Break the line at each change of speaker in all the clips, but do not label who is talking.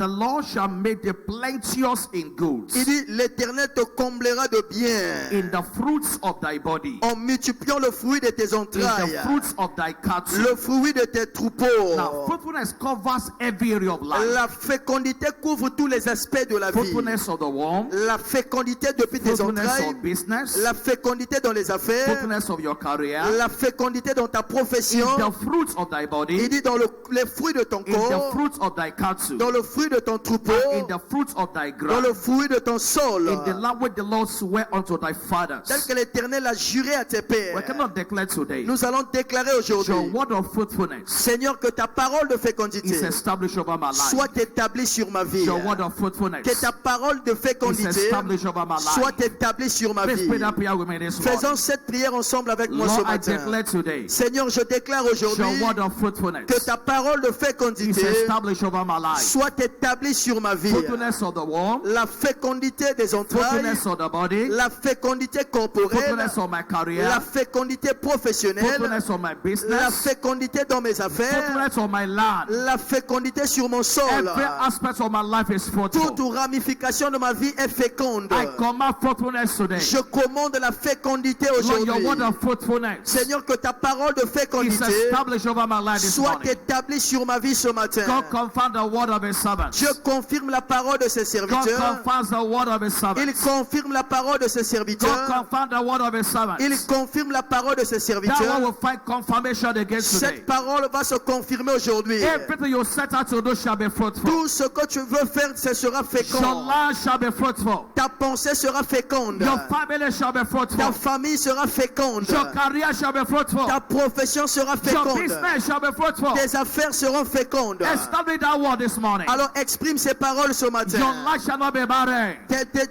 The Lord shall make thee plenteous in goods,
Il dit, l'Éternel te comblera de bien
in the fruits of thy body,
en multipliant le fruit de tes
in
entrailles,
the fruits of thy cattle.
le fruit de tes troupeaux.
Now, fruitfulness covers every area of life.
La fécondité couvre tous les aspects de la vie.
Fruitfulness of the womb,
La fécondité depuis tes
fruitfulness
entrailles,
of business,
la fécondité dans les affaires,
fruitfulness of your career,
la fécondité dans ta profession.
in the fruits of thy
Il
body,
dit dans les fruits de ton
in the
corps,
fruits of thy cattle,
dans le fruit de ton troupeau,
in the fruits of thy
dans
ground,
le fruit de ton sol,
in the land which the Lord sware unto thy fathers.
tel que l'Éternel a juré à tes
We
pères.
cannot declare today.
Nous allons déclarer
Your
aujourd'hui,
word of fruitfulness
Seigneur, que ta parole de
is
fécondité
established over my life.
soit établie sur ma vie.
Your word of fruitfulness
Que ta parole de
is
fécondité
established over my life.
soit établie sur ma
Please
vie.
pray that prayer with me this morning.
Faisons cette prière ensemble avec moi ce
Lord, I
matin.
declare today,
Seigneur, je déclare aujourd'hui
your word of fruitfulness
que ta parole de
is
fécondité
established over my life.
soit établie sur ma vie.
Fruitfulness of the womb,
La fécondité des entrailles,
fruitfulness of the body,
la fécondité corporelle,
fruitfulness of my career,
la fécondité professionnelle,
fruitfulness of my
la
business,
fécondité dans mes affaires,
fruitfulness of my land.
la fécondité sur mon sol.
Every aspect of my life is fruitful.
Toute ramification de ma vie est féconde.
I command fruitfulness today.
Je commande la fécondité
Lord, your
aujourd'hui.
word of fruitfulness
Seigneur, que ta parole de
is
fécondité
established over my life this
soit
morning.
établie sur ma vie ce matin.
God confirm the word of his servants.
Dieu confirme la parole de ses
God
serviteurs.
confirms the word of his
Il
servants.
confirme la parole de ses
God
serviteurs.
confirm the word of his servants.
Il confirme la parole de ses
That one
serviteurs.
will find confirmation against today.
Cette parole va se confirmer aujourd'hui.
Everything you set out to do shall be fruitful.
Tout ce que tu veux faire, ce sera
Your
fécond.
land shall be fruitful.
Ta pensée sera féconde.
Your family shall be
Ta
fruitful.
famille sera féconde.
Your career shall be fruitful.
Ta profession sera
Your
féconde.
business shall be fruitful.
Tes affaires seront fécondes.
Establish that word this morning.
Alors exprime ces paroles ce
Your
matin.
life shall not be barren.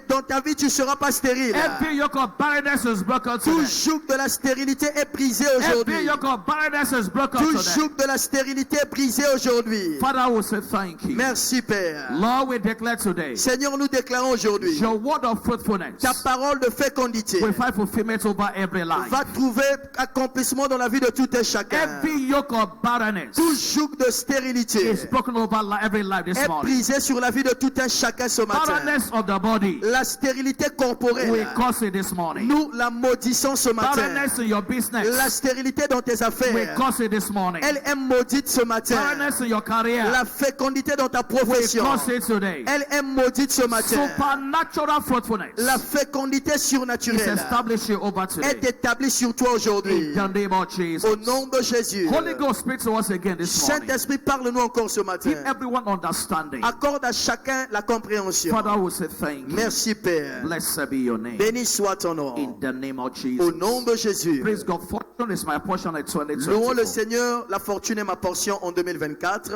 Dans ta vie, tu ne seras pas stérile.
Every yoke of barrenness is broken
Tout
today.
joug de la stérilité est brisé
Every
aujourd'hui.
yoke of barrenness is broken
Tout
today.
joug de la stérilité est brisé aujourd'hui.
Father, we say thank you.
Merci Père.
Lord, we declare today
Seigneur, nous déclarons aujourd'hui,
your word of fruitfulness
ta parole de fécondité
will find fulfillment over every life.
va trouver accomplissement dans la vie de tout un chacun.
Every yoke of barrenness
Tout joug de stérilité
is broken over every life this
est
morning.
brisé sur la vie de tout un chacun ce matin.
Barrenness of the body,
La stérilité
we
corporelle,
curse it this morning.
nous la maudissons ce matin.
Barrenness in your
La
business,
stérilité dans tes
we
affaires,
curse it this morning.
elle est maudite ce matin.
Barrenness in your career,
La fécondité dans ta
we
profession,
curse it today.
elle est maudite ce matin.
Supernatural fruitfulness
La fécondité
is
surnaturelle
established over today.
est établie sur toi aujourd'hui.
In the name of Jesus.
Au nom de Jésus.
Holy Ghost, speak to us again this morning.
Saint-Esprit, parle-nous encore ce matin.
Give everyone understanding.
Accorde à chacun la compréhension.
Father, we say thank you.
Merci Père.
Blessed be your name.
Béni soit ton nom.
In the name of
Au
Jesus.
nom de Jésus.
Praise God. Fortune is my portion in
Louons
2024.
le Seigneur, la fortune est ma portion en 2024.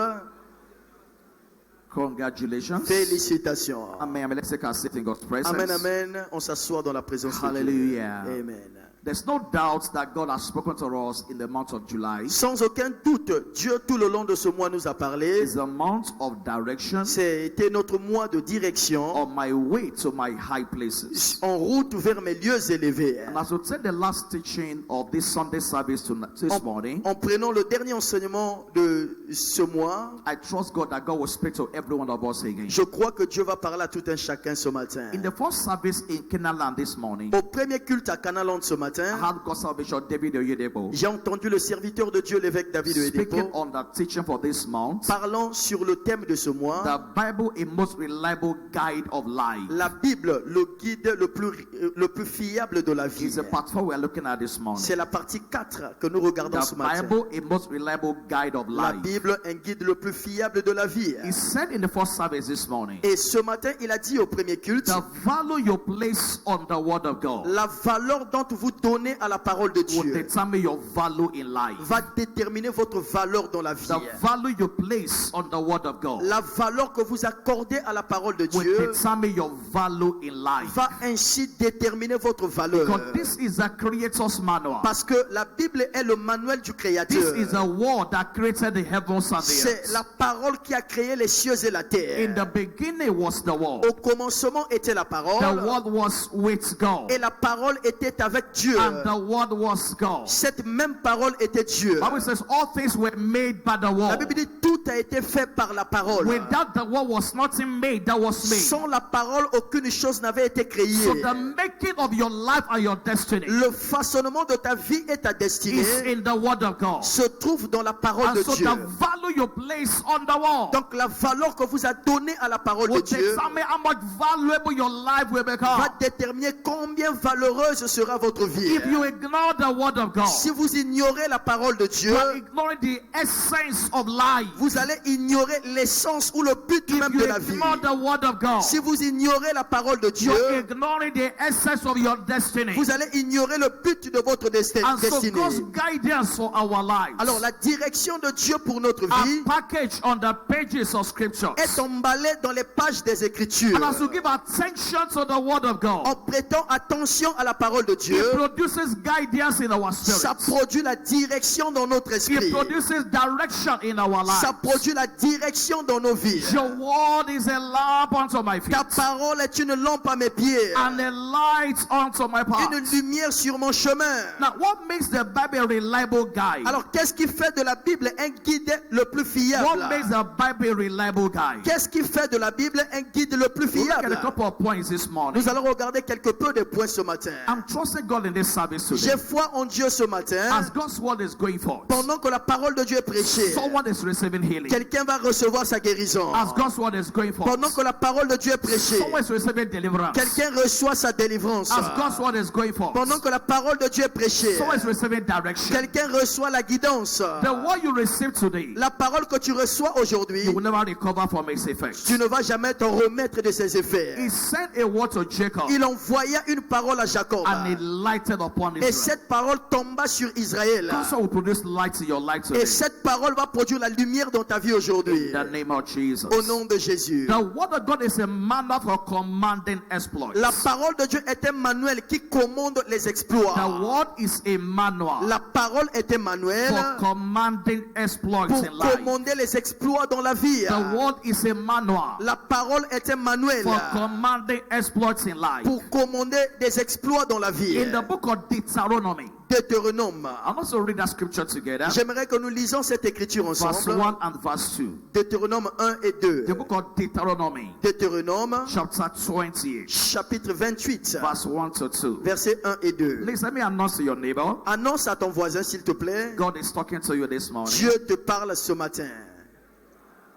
Congratulations.
Félicitations.
Amen. Let's take our seat in God's presence.
Amen, amen. On s'assoit dans la présence de Dieu.
Hallelujah.
Amen.
There's no doubt that God has spoken to us in the month of July.
Sans aucun doute, Dieu tout le long de ce mois nous a parlé.
It's a month of direction
C'était notre mois de direction
on my way to my high places.
en route vers mes lieux élevés.
And as we take the last teaching of this Sunday service this morning,
En prenant le dernier enseignement de ce mois,
I trust God that God will speak to every one of us again.
je crois que Dieu va parler à tout un chacun ce matin.
In the first service in Canaan this morning,
Au premier culte à Canaland ce matin,
I had God's Bishop David Oyedepo
j'ai entendu le serviteur de Dieu, l'évêque David
speaking
Oyedepo,
on the teaching for this month.
parlant sur le thème de ce mois.
The Bible is most reliable guide of life.
La Bible, le guide le plus fiable de la vie.
Is the part 4 we are looking at this morning.
C'est la partie 4 que nous regardons ce
The
matin.
Bible is most reliable guide of
La
life.
Bible, un guide le plus fiable de la vie.
He said in the first service this morning,
Et ce matin, il a dit au premier culte,
the value you place on the word of God
la valeur dont vous donnez à la parole de
will
Dieu
determine your value in life.
va déterminer votre valeur dans la vie.
The value you place on the word of God
La valeur que vous accordez à la parole de
will
Dieu
determine your value in life.
va ainsi déterminer votre valeur.
Because this is a creator's manual.
Parce que la Bible est le manuel du
This
Créateur.
is a word that created the heavens and the
C'est
earth.
la parole qui a créé les cieux et la
In
terre.
the beginning was the word.
Au commencement était la
The
parole
word was with God.
et la parole était avec Dieu. Dieu.
and the word was God.
Cette même parole était Dieu.
Bible says all things were made by the
La
word.
Bible dit tout a été fait par la parole.
Without the word was nothing made that was made.
Sans la parole, aucune chose n'avait été créée.
So the making of your life and your destiny
Le façonnement de ta vie et ta
is
destinée
in the word of God.
se trouve dans la parole
And
de
so
Dieu.
the value you place on the word
Donc la valeur que vous a donnée à la parole de
will
Dieu
determine how much valuable your life will become.
va déterminer combien valeureuse sera votre vie.
If you ignore the word of God,
Si vous ignorez la parole de Dieu,
you are ignoring the essence of life.
vous allez ignorer l'essence ou le but
If
même
you
de la vie.
ignore the word of God,
Si vous ignorez la parole de Dieu,
you're ignoring the essence of your destiny.
vous allez ignorer le but de votre
And so
destinée.
God's guidance for our lives
Alors la direction de Dieu pour notre
are
vie
packaged on the pages of scriptures.
est emballée dans les pages des Écritures.
And as you give attention to the word of God,
En prêtant attention à la parole de
it
Dieu,
produces guidance in our
ça
spirit.
produit la direction dans notre
It
esprit.
produces direction in our
Ça
lives.
produit la direction dans nos vies.
Your word is a lamp unto my feet
Ta parole est une lampe à mes pieds,
and a light unto my path.
une lumière sur mon chemin.
Now, what makes the Bible a reliable guide?
Alors, qu'est-ce qui fait de la Bible un guide le plus
What
fiable?
makes the Bible a reliable guide?
Qu'est-ce qui fait de la Bible un guide le plus
We'll look at a
fiable?
couple of points this morning.
Nous allons regarder quelque peu de points ce matin.
I'm trusting God in this service today.
J'ai foi en Dieu ce matin.
As God's word is going forth,
Pendant que la parole de Dieu est prêchée,
someone is receiving healing.
quelqu'un va recevoir sa guérison.
As God's word is going forth,
Pendant que la parole de Dieu est prêchée,
someone is receiving deliverance.
quelqu'un reçoit sa délivrance.
As God's word is going forth,
Pendant que la parole de Dieu est prêchée,
someone is receiving direction.
quelqu'un reçoit la guidance.
The word you receive today,
La parole que tu reçois aujourd'hui,
you will never recover from its effects.
tu ne vas jamais te remettre de ses effets.
He sent a word to Jacob,
Il envoya une parole à Jacob.
and it lighted upon
Et
Israel.
cette parole tomba sur Israël.
God will produce light in your life today.
Et cette parole va produire la lumière dans ta vie aujourd'hui.
In the name of Jesus.
Au nom de Jésus.
The word of God is a manual for commanding exploits.
La parole de Dieu est un manuel qui commande les exploits.
The word is a manual
La parole est un manuel
for commanding exploits
pour
in life.
commander les exploits dans la vie.
The word is a manual
La parole est un manuel
for commanding exploits in life.
pour commander des exploits dans la vie.
In the book of Deuteronomy,
Deutéronome.
I'll also read that scripture together.
J'aimerais que nous lisons cette écriture
Verse
ensemble.
1 and verse 2.
Deutéronome 1 et 2.
The book of Deuteronomy,
Deutéronome
chapter 28,
chapitre 28,
verse 1 to 2.
versets 1 et 2.
Please let me announce to your neighbor,
Annonce à ton voisin, s'il te plaît.
God is talking to you this morning.
Dieu te parle ce matin.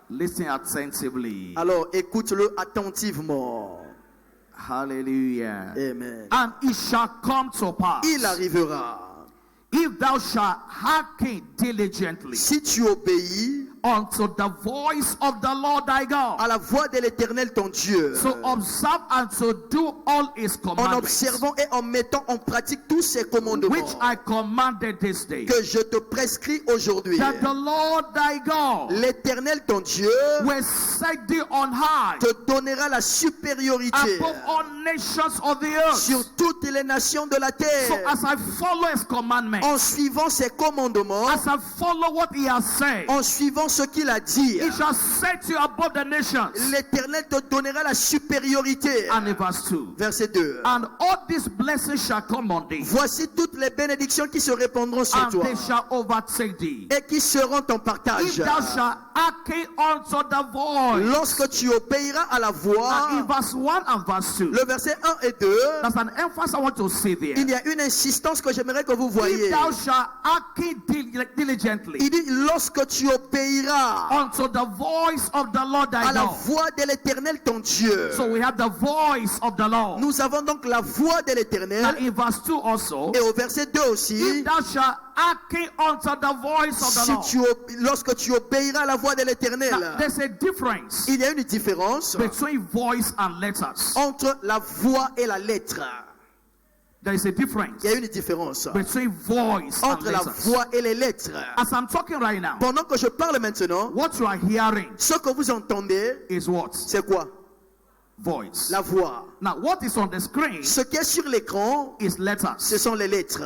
Listen attentively.
Alors écoute-le attentivement.
Hallelujah.
Amen.
And it shall come to pass,
Il arrivera,
if thou shalt hearken diligently
si tu obéis
unto the voice of the Lord thy God,
à la voix de l'Éternel ton Dieu,
to observe and to do all his
en
commandments,
observant et en mettant en pratique tous ces
which
commandements
I commanded this day,
que je te prescris aujourd'hui.
that the Lord thy God
L'Éternel ton Dieu
will set thee on high
te donnera la supériorité
above all nations of the earth.
sur toutes les nations de la
So
terre.
as I follow his commandments,
En suivant ses commandements,
as I follow what he has said,
en suivant ce qu'il a dit,
he shall set you above the nations.
l'Éternel te donnera la supériorité.
And in verse 2,
Verset 2.
and all these blessings shall come on thee,
Voici toutes les bénédictions qui se répandront sur
and
toi
they shall overtake thee,
et qui seront ton
if
partage.
thou shalt hearken unto the voice.
Lorsque tu obéiras à la
And in
voix,
verse 1 and verse 2,
le verset 1 et 2,
that's an emphasis I want to see there.
il y a une insistance que j'aimerais que vous voyez.
If thou shalt hearken diligently
Il dit, lorsque tu obéiras
unto the voice of the Lord thy
à la
God.
voix de l'Éternel ton Dieu.
So we have the voice of the Lord.
Nous avons donc la voix de
Now
l'Éternel.
in verse 2 also,
Et au verset 2 aussi,
if thou shalt hearken unto the voice of the
si
Lord.
lorsque tu obéiras à la voix de
Now,
l'Éternel,
there's a difference
il y a une différence
between voice and letters.
entre la voix et la lettre.
There is a difference
Il y a une différence
between voice and
entre la
letters.
voix et les lettres.
As I'm talking right now,
Pendant que je parle maintenant,
what you are hearing
ce que vous entendez,
is what?
c'est quoi?
Voice.
La voix.
Now, what is on the screen
Ce qui est sur l'écran,
is letters.
ce sont les lettres.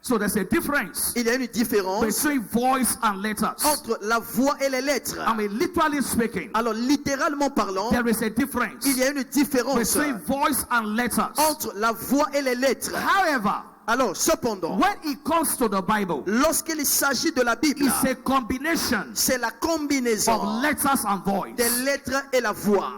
So there's a difference
Il y a une différence
between voice and letters.
entre la voix et les lettres.
I mean, literally speaking,
Alors, littéralement parlant,
there is a difference
il y a une différence
between voice and letters.
entre la voix et les lettres.
However,
Alors, cependant,
when it comes to the Bible,
lorsqu'il s'agit de la Bible,
it's a combination
c'est la
of
combinaison
letters and voice.
des lettres et la voix.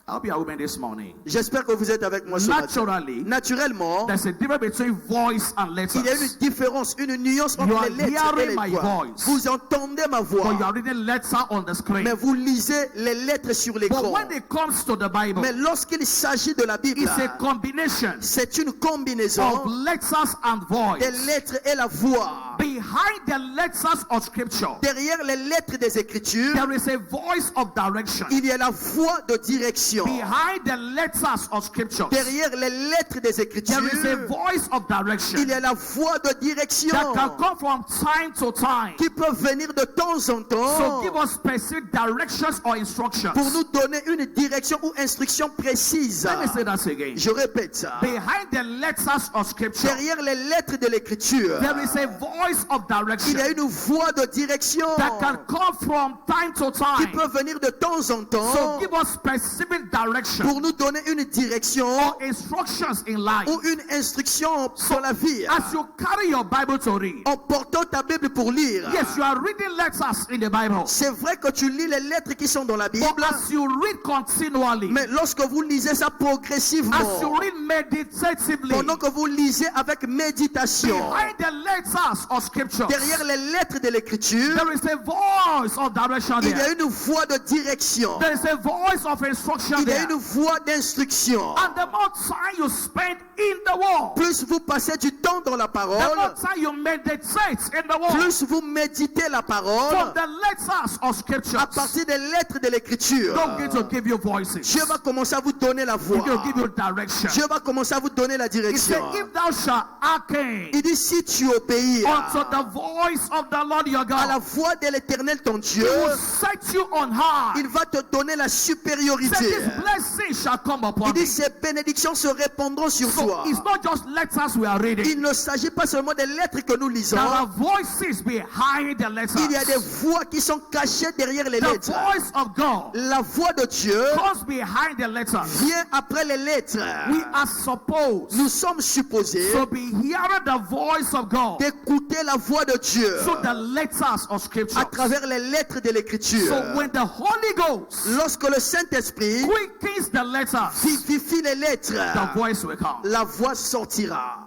I'll be a woman this morning.
J'espère que vous êtes avec moi ce matin.
Naturally,
Naturellement,
there's a difference between voice and letters.
il y a une différence, une nuance entre
You are
les lettres et
hearing
les
my
voix.
voice.
Vous entendez ma
But you
voix,
are reading letter on the screen.
mais vous lisez les lettres sur
But
l'écran.
when it comes to the Bible,
Mais lorsqu'il s'agit de la Bible,
it's a combination
c'est une
of
combinaison
letters and voice.
des lettres et la voix.
Behind the letters of scripture,
Derrière les lettres des Écritures,
there is a voice of direction.
il y a la voix de direction.
Behind the letters of scripture,
Derrière les lettres des
there is a
Écritures,
voice of direction
il y a la voix de direction
that can come from time to time.
qui peut venir de temps en
So
temps
give us specific directions or instructions.
pour nous donner une direction ou instruction précise.
Let me say that again.
Je répète ça.
Behind the letters of scripture,
Derrière les lettres de l'Écriture,
there is a voice of direction
il y a une voix de direction
that can come from time to
qui
time.
peut venir de temps en
So
temps
give us specific direction
pour nous donner une direction
or instructions in life.
ou une instruction sur la vie.
As you carry your Bible to read,
En portant ta Bible pour lire,
yes, you are reading letters in the Bible.
c'est vrai que tu lis les lettres qui sont dans la Bible,
But as you read continually,
mais lorsque vous lisez ça
as you
progressivement,
read meditatively,
pendant que vous lisez avec méditation,
behind the letters of scripture,
derrière les lettres de l'Écriture,
there is a voice of direction
il y a
there.
une voix de direction,
There is a voice of instruction
il y a
there.
une voix d'instruction.
And the more time you spend in the word,
Plus vous passez du temps dans la
the
parole,
more time you meditate in the word,
plus vous méditez la
from
parole
the letters of scripture,
à partir des lettres de l'Écriture.
God begins to give you voices.
Dieu va commencer à vous donner la
He
voix.
will give you direction.
Dieu va commencer à vous donner la
He said,
direction.
if thou shalt hearken
Il dit si tu obéis
unto the voice of the Lord your
à la
God,
voix de l'Éternel ton
He
Dieu,
will set you on high.
il va te donner la
He said,
supériorité.
this blessing shall come
Il
upon
dit
thee.
ces bénédictions se répandront sur
So
toi.
it's not just letters we are reading.
Il ne s'agit pas seulement des lettres que nous lisons.
There are voices behind the letters.
Il y a des voix qui sont cachées derrière les
The
lettres.
voice of God
La voix de Dieu
comes behind the letters.
vient après les lettres.
We are supposed
Nous sommes supposés
to be hearing the voice of God
d'écouter la voix de Dieu
through the letters of scripture.
à travers les lettres de l'Écriture.
So when the Holy Ghost
Lorsque le Saint-Esprit
quickens the letters,
vivifie les lettres,
the voice will come.
la voix sortira.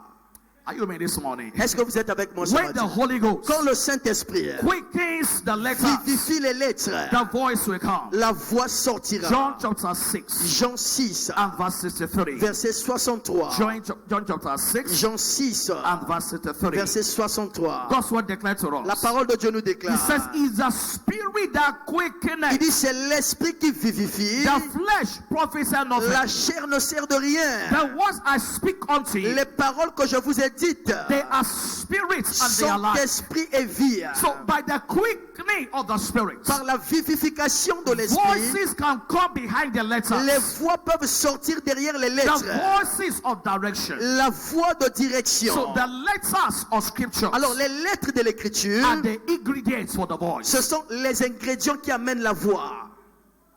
Are you with me this morning?
Est-ce que vous êtes avec moi ce
When the
matin?
Holy Ghost
Quand le Saint-Esprit
quickens the letters,
vivifie les lettres,
the voice will come.
la voix sortira.
John chapter 6
Jean 6,
and verse 63.
verset 63.
John chapter 6
Jean 6,
and verse 63.
verset 63.
God's word declared to
La
us.
parole de Dieu nous
He
déclare.
says, "Is the spirit that
Il
quickeneth,
dit c'est l'esprit qui vivifie.
the flesh profits nothing.
La chair ne sert de rien.
The words I speak unto you,
Les paroles que je vous ai dites
they are spirits and they are
sont
life."
esprit et vie.
So by the quickening of the spirit,
Par la vivification de l'esprit,
voices can come behind the letters.
les voix peuvent sortir derrière les
The
lettres.
voices of direction.
La voix de direction.
So the letters of scripture
Alors les lettres de l'écriture,
are the ingredients for the voice.
ce sont les ingrédients qui amènent la voix.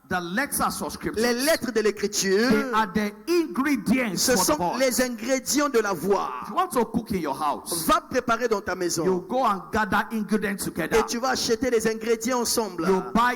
The letters of scripture,
Les lettres de
they
l'écriture,
are the ingredients
ce
for the
sont
voice.
les ingrédients de la voix.
If you want to cook in your house,
Va préparer dans ta maison
you go and gather ingredients together.
et tu vas acheter les ingrédients ensemble.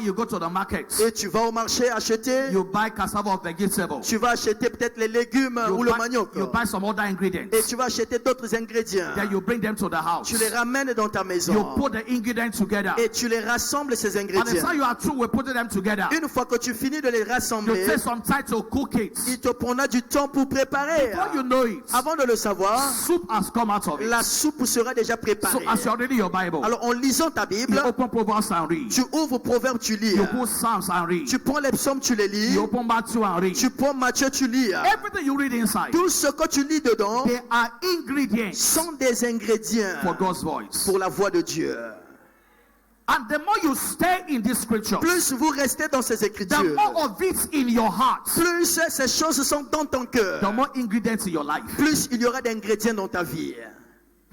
You go to the market.
Et tu vas au marché acheter,
You buy cassava or vegetable.
tu vas acheter peut-être les légumes ou le manioc.
You buy some other ingredients.
Et tu vas acheter d'autres ingrédients.
Then you bring them to the house.
Tu les ramènes dans ta
You
maison.
put the ingredients together.
Et tu les rassembles ces
And the
ingrédients.
time you are through with putting them together,
Une fois que tu finis de les
you
rassembler,
take some time to cook it.
il te prendra du temps pour préparer.
Before you know it,
Avant de le savoir,
soup has come out of it.
la soupe sera déjà
So
préparée.
as you're reading your Bible,
Alors en lisant ta
you
Bible,
open Proverbs and read.
tu ouvres Proverbes, tu lis.
You put Psalms and read.
Tu prends les psaumes, tu les lis.
You open Matthew and read.
Tu prends Matthieu, tu lis.
Everything you read inside,
Tout ce que tu lis dedans
they are ingredients
sont des ingrédients
for God's voice.
pour la voix de Dieu.
And the more you stay in this scripture,
Plus vous restez dans ces
the
écritures,
more of it in your heart,
plus ces choses sont dans ton cœur.
the more ingredients in your life.
Plus il y aura d'ingrédients dans ta vie.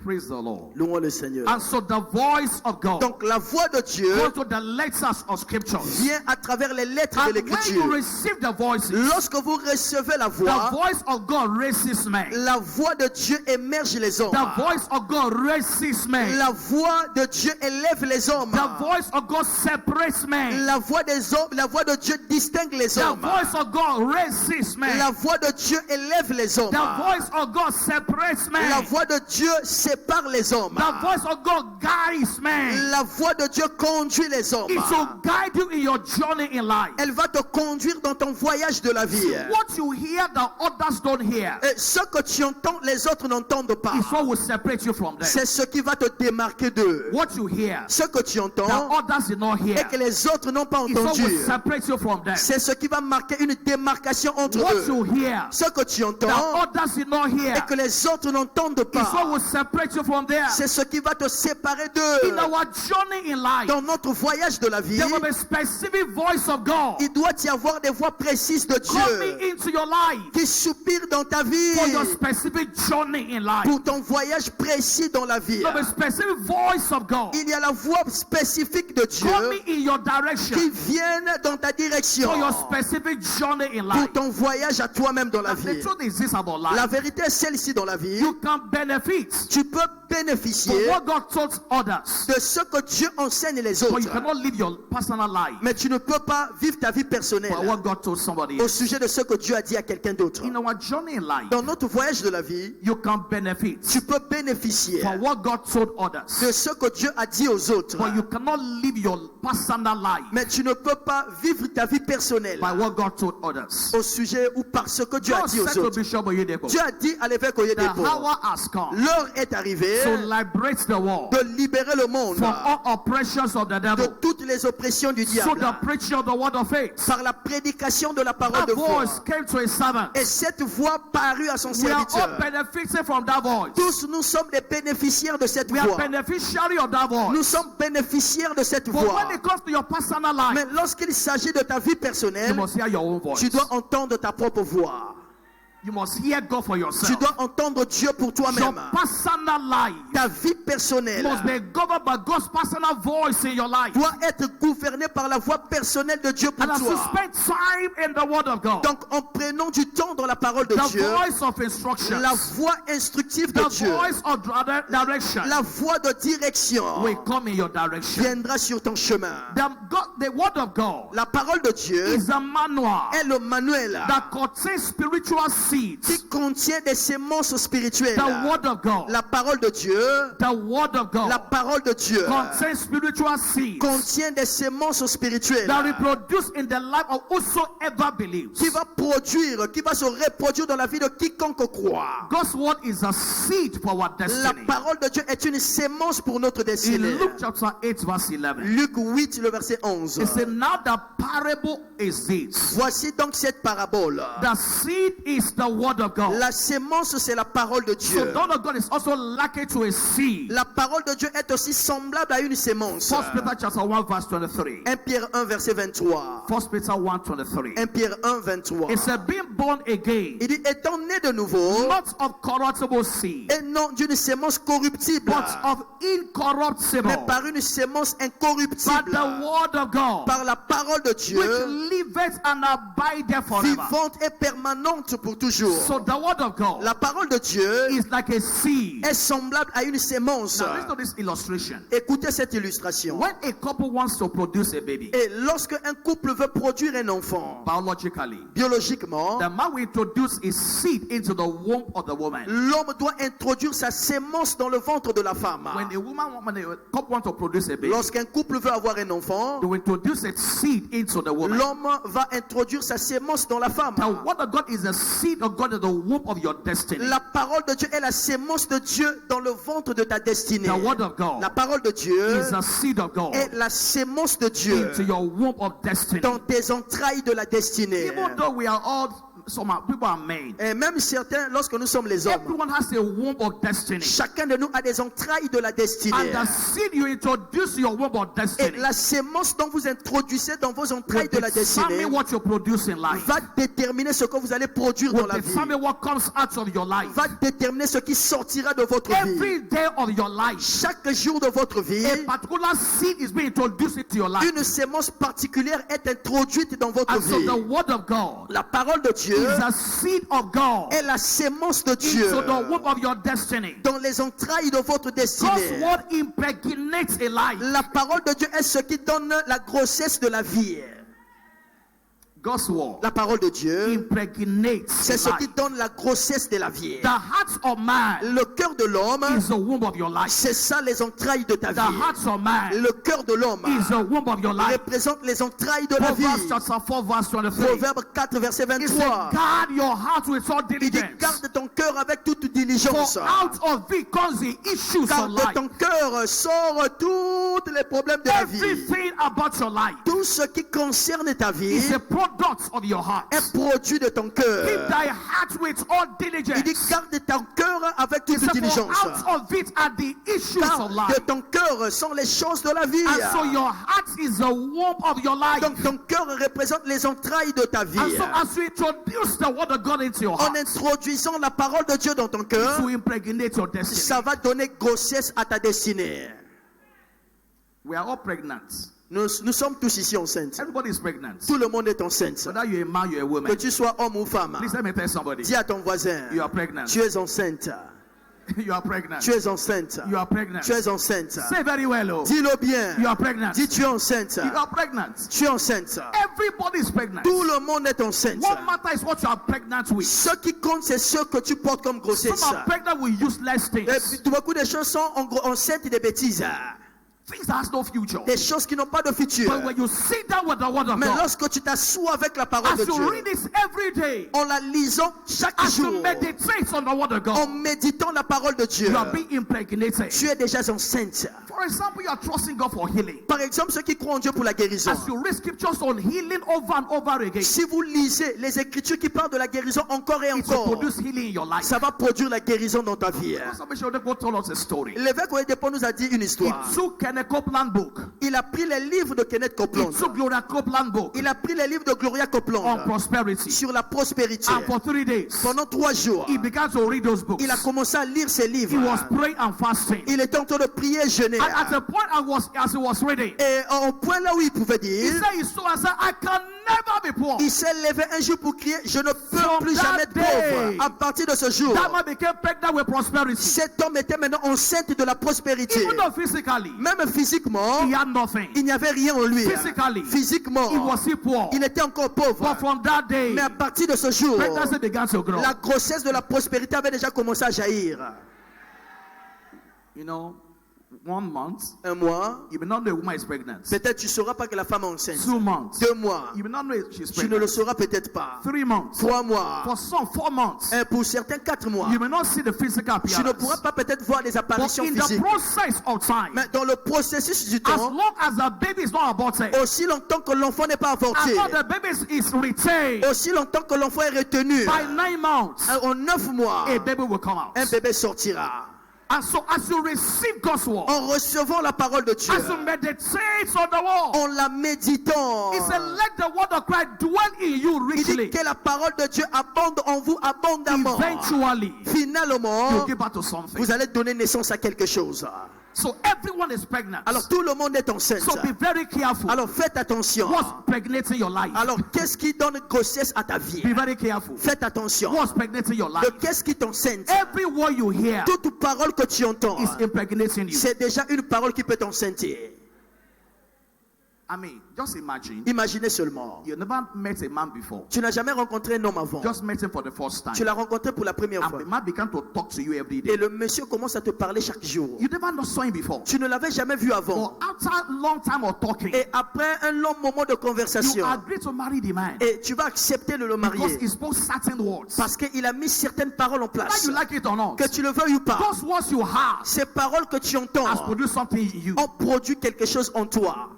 Praise the Lord.
Louons le Seigneur.
And so the voice of God
Donc la voix de Dieu
goes to the letters of scriptures.
vient à travers les lettres
And
de
when you
l'Écriture.
receive the voices,
Lorsque vous recevez la
the
voix,
voice of God raises men.
la voix de Dieu émerge les hommes.
The voice of God raises men.
La voix de Dieu élève les hommes.
The voice of God separates men.
La voix des hommes, la voix de Dieu distingue les
The
hommes.
voice of God raises men.
La voix de Dieu élève les hommes.
The voice of God separates men.
La voix de Dieu sépare les hommes.
The voice of God guides men.
La voix de Dieu conduit les hommes.
It will guide you in your journey in life.
Elle va te conduire dans ton voyage de la vie.
What you hear, the others don't hear.
Et ce que tu entends, les autres n'entendent pas.
It's what will separate you from them.
C'est ce qui va te démarquer d'eux.
What you hear,
Ce que tu
the
entends
others did not hear.
et que les autres n'ont pas
It's what
entendu.
will separate you from them.
C'est ce qui va marquer une démarcation entre
What
eux.
you hear,
Ce que tu
the
entends
others did not hear.
et que les autres n'entendent
It's what
pas.
will separate you from them.
C'est ce qui va te séparer
In
d'eux.
our journey in life,
Dans notre voyage de la vie,
there will be a specific voice of God
il doit y avoir des voix précises de
coming
Dieu
into your life
qui soupirent dans ta vie
for your specific journey in life.
pour ton voyage précis dans la vie.
There will be a specific voice of God
Il y a la voix spécifique de Dieu
coming in your direction
qui viennent dans ta direction
for your specific journey in
pour
life.
ton voyage à toi-même dans la
The
vie.
truth is this about
La
life.
vérité est celle-ci dans la vie.
You can benefit
Tu peux
from
bénéficier
what God told others,
de ce que Dieu enseigne les
but you
autres.
cannot live your personal life
Mais tu ne peux pas vivre ta vie personnelle
by what God told somebody
au
else.
sujet de ce que Dieu a dit à quelqu'un d'autre.
In our journey in life,
Dans notre voyage de la vie,
you can benefit
tu peux bénéficier
from what God told others,
de ce que Dieu a dit aux autres.
but you cannot live your personal life
Mais tu ne peux pas vivre ta vie personnelle
by what God told others.
au sujet ou par ce que Dieu a
God
dit aux
said to
autres.
Bishop Oyedepo,
Dieu a dit à l'évêque
the
Oyedepo,
hour has come
l'heure est arrivée
to liberate the world
de libérer le monde
from all oppressions of the
de
devil.
toutes les oppressions du
So
diable
the preaching of the word of faith,
par la prédication de la parole
that
de foi.
voice came to a servant.
Et cette voix parut à son
We are all
serviteur.
benefiting from that voice.
Tous nous sommes des bénéficiaires de cette
We are
voix.
beneficiary of that voice.
Nous sommes bénéficiaires de cette
But
voix.
when it comes to your personal life,
Mais lorsqu'il s'agit de ta vie
you
personnelle,
must hear your own voice.
tu dois entendre ta propre voix.
You must hear God for
Tu
yourself.
dois entendre Dieu pour
Your
toi-même.
personal life
Ta vie personnelle
must be governed by God's personal voice in your life.
doit être gouvernée par la voix personnelle de Dieu pour
And as you
toi.
spend time in the word of God,
Donc en prenant du temps dans la parole de
the
Dieu,
voice of instruction,
la voix instructive de
the
Dieu,
voice of direction
la voix de direction
will come in your direction.
viendra sur ton chemin.
The word of God
La parole de Dieu
is a manual
est le manuel
that contains spiritual seeds.
qui contient des sémences spirituelles.
The word of God,
La parole de Dieu,
the word of
la
God
parole de Dieu
contains spiritual seeds
contient des sémences spirituelles
that reproduce in the life of whosoever believes.
qui va produire, qui va se reproduire dans la vie de quiconque croit.
God's word is a seed for our
La
destiny.
parole de Dieu est une sémence pour notre
In
destinée.
Luke chapter 8 verse 11,
Luc 8, le verset 11.
it said, now the parable is this.
Voici donc cette parabole.
The seed is the word of God.
La sémence, c'est la parole de
So
Dieu.
the word of God is also likened to a seed.
La parole de Dieu est aussi semblable à une sémence.
1 Peter chapter 1 verse 23.
1 Pierre 1, verset 23.
1 Peter 1 23.
1 Pierre 1, 23.
It said, being born again,
Il dit, étant né de nouveau,
not of corruptible seed,
et non d'une sémence corruptible,
but of incorruptible,
mais par une sémence
by
incorruptible,
the word of God,
par la parole de Dieu,
which liveth and abideth forever.
vivante et permanente pour toujours.
So the word of God
La parole de Dieu
is like a seed.
est semblable à une sémence.
Now listen to this illustration.
Écoutez cette illustration.
When a couple wants to produce a baby,
Et lorsque un couple veut produire un enfant,
biologically,
biologiquement,
the man will introduce his seed into the womb of the woman.
l'homme doit introduire sa sémence dans le ventre de la femme.
When a couple wants to produce a baby,
Lorsqu'un couple veut avoir un enfant,
they will introduce a seed into the woman.
l'homme va introduire sa sémence dans la femme.
The word of God is the seed of God in the womb of your destiny.
La parole de Dieu est la sémence de Dieu dans le ventre de ta destinée.
The word of God
La parole de Dieu
is the seed of God
est la sémence de Dieu
into your womb of destiny.
dans tes entrailles de la destinée.
Even though we are all people are made.
Et même certains, lorsque nous sommes les hommes,
Everyone has a womb of destiny.
chacun de nous a des entrailles de la destinée.
And the seed you introduce to your womb of
Et
destiny
la sémence dont vous introduisez dans vos entrailles
will
de la destinée
determine what you produce in life.
va déterminer ce que vous allez produire dans
Will
la vie.
determine what comes out of your life.
Va déterminer ce qui sortira de votre vie.
Every day of your life,
Chaque jour de votre vie,
a particular seed is being introduced into your life.
une sémence particulière est introduite dans votre
And so
vie.
the word of God
La parole de Dieu
is a seed of God
est la sémence de Dieu
into the womb of your destiny.
dans les entrailles de votre
God's
destinée.
word impregnates a life.
La parole de Dieu est ce qui donne la grossesse de la vie.
God's word
La parole de Dieu,
impregnates
c'est
a
ce qui
life.
donne la grossesse de la vie.
The heart of man
Le cœur de l'homme,
is the womb of your life.
c'est ça les entrailles de ta
The
vie.
heart of man
Le cœur de l'homme
is the womb of your life.
représente les entrailles de la vie.
Proverbs chapter 4 verse 23.
Proverbe 4, verset
It says,
23.
guard your heart with all
Il dit,
diligence.
garde ton cœur avec toute diligence.
For out of it comes the issues
Car
of
de
life.
ton cœur sortent tous les problèmes de la vie.
Everything about your life
Tout ce qui concerne ta vie
is a product of your heart.
est produit de ton
Keep
cœur.
thy heart with all
Il dit,
diligence.
garde ton cœur avec toute
He said,
diligence.
for out of it are the issues
Car
of
de
life.
ton cœur sont les choses de la vie.
And so your heart is the womb of your life.
Donc ton cœur représente les entrailles de ta vie.
And so as you introduce the word of God into your
En
heart,
introduisant la parole de Dieu dans ton cœur,
to impregnate your destiny.
ça va donner grossesse à ta destinée.
We are all pregnant.
Nous sommes tous ici enceintes.
Everybody is pregnant.
Tout le monde est enceinte.
Whether you're a man, you're a
Que
woman.
tu sois homme ou femme,
Please let me tell somebody.
dis à ton voisin,
You are pregnant.
tu es enceinte.
You are pregnant.
Tu es enceinte.
You are pregnant.
Tu es enceinte.
Say very well, oh.
Dis-le bien.
You are pregnant.
Dis tu es enceinte.
You are pregnant.
Tu es enceinte.
Everybody is pregnant.
Tout le monde est enceinte.
What matters is what you are pregnant with.
Ce qui compte, c'est ce que tu portes comme grossesse.
Some are pregnant with useless
Et
things.
puis, beaucoup de choses sont enceintes des bêtises.
Things that has no future.
Des choses qui n'ont pas de futur.
But when you sit down with the word of
Mais
God,
lorsque tu t'assois avec la parole
as
de
you
Dieu,
read this every day,
en la lisant chaque
as you
jour,
meditate on the word of
en
God,
méditant la parole de Dieu,
you are being impregnated.
tu es déjà enceinte.
For example, you are trusting God for healing.
Par exemple, ceux qui croient en Dieu pour la guérison.
As you read scriptures on healing over and over again,
Si vous lisez les écritures qui parlent de la guérison encore et
it will
encore,
produce healing in your life.
ça va produire la guérison dans ta vie.
Somebody should go tell us a story.
L'évêque Oyedepo nous a dit une
He
histoire.
took Kenneth Copeland book.
Il a pris les livres de Kenneth
He
Copeland.
took Gloria Copeland book
Il a pris les livres de Gloria
on
Copeland
prosperity.
sur la prospérité.
And for 3 days,
Pendant 3 jours,
he began to read those books.
il a commencé à lire ces
He
livres.
was praying and fasting.
Il était en train de prier et jeûner.
And at the point as he was reading,
Et au point là où il pouvait
he
dire,
said he saw and said, I can never be poor.
il s'est levé un jour pour crier, je ne peux
From
plus
that
jamais être
day,
pauvre. À partir de ce jour,
That man became pregnant with prosperity.
cet homme était maintenant enceinte de la prospérité.
Even though physically,
Même physiquement,
he had nothing.
il n'y avait rien en lui.
Physically,
Physiquement,
he was still poor.
il était encore pauvre.
But from that day,
Mais à partir de ce jour,
pregnancy began to grow.
la grossesse de la prospérité avait déjà commencé à jaillir.
You know, 1 month,
Un mois,
you may not know a woman is pregnant.
peut-être tu ne sauras pas que la femme est enceinte.
2 months,
2 mois,
you may not know she's
tu ne le
pregnant.
sauras peut-être pas.
3 months,
3 mois,
for some 4 months,
et pour certains 4 mois.
you may not see the physical
Tu ne
appearance.
pourras pas peut-être voir les
But
apparitions
in the
physiques.
process of time,
Mais dans le processus du
as
temps,
long as the baby is not aborted,
aussi longtemps que l'enfant n'est pas
as
avorté,
long as the baby is retained,
aussi longtemps que l'enfant est retenu,
by 9 months,
en 9 mois,
a baby will come out.
un bébé sortira.
And so as you receive God's word,
En recevant la parole de Dieu,
as you meditate on the word,
en la méditant,
he said, let the word of Christ dwell in you
il dit
richly.
que la parole de Dieu abonde en vous abondamment.
Eventually,
Finalement,
you'll give birth to something.
vous allez donner naissance à quelque chose.
So everyone is pregnant.
Alors tout le monde est enceinte.
So be very careful.
Alors faites attention.
What's pregnating your life?
Alors qu'est-ce qui donne grossesse à ta vie?
Be very careful.
Faites attention.
What's pregnating your
De
life?
qu'est-ce qui t'enceinte?
Every word you hear
Toute parole que tu entends,
is impregnating you.
c'est déjà une parole qui peut t'enceinte.
I mean, just imagine
Imaginez seulement.
you never met a man before.
Tu n'as jamais rencontré un homme avant.
Just met him for the first time.
Tu l'as rencontré pour la première
And
fois.
the man began to talk to you every
Et
day.
le monsieur commence à te parler chaque jour.
You never saw him before.
Tu ne l'avais jamais vu avant.
But after a long time of talking,
Et après un long moment de
you
conversation,
agree to marry the man
et tu vas accepter de le
because
marier.
he spoke certain words.
Parce qu'il a mis certaines paroles en
Whether
place.
you like it or not,
Que tu le veuilles ou pas.
those words you have
Ces paroles que tu entends
has produced something in you.
ont produit quelque chose en toi.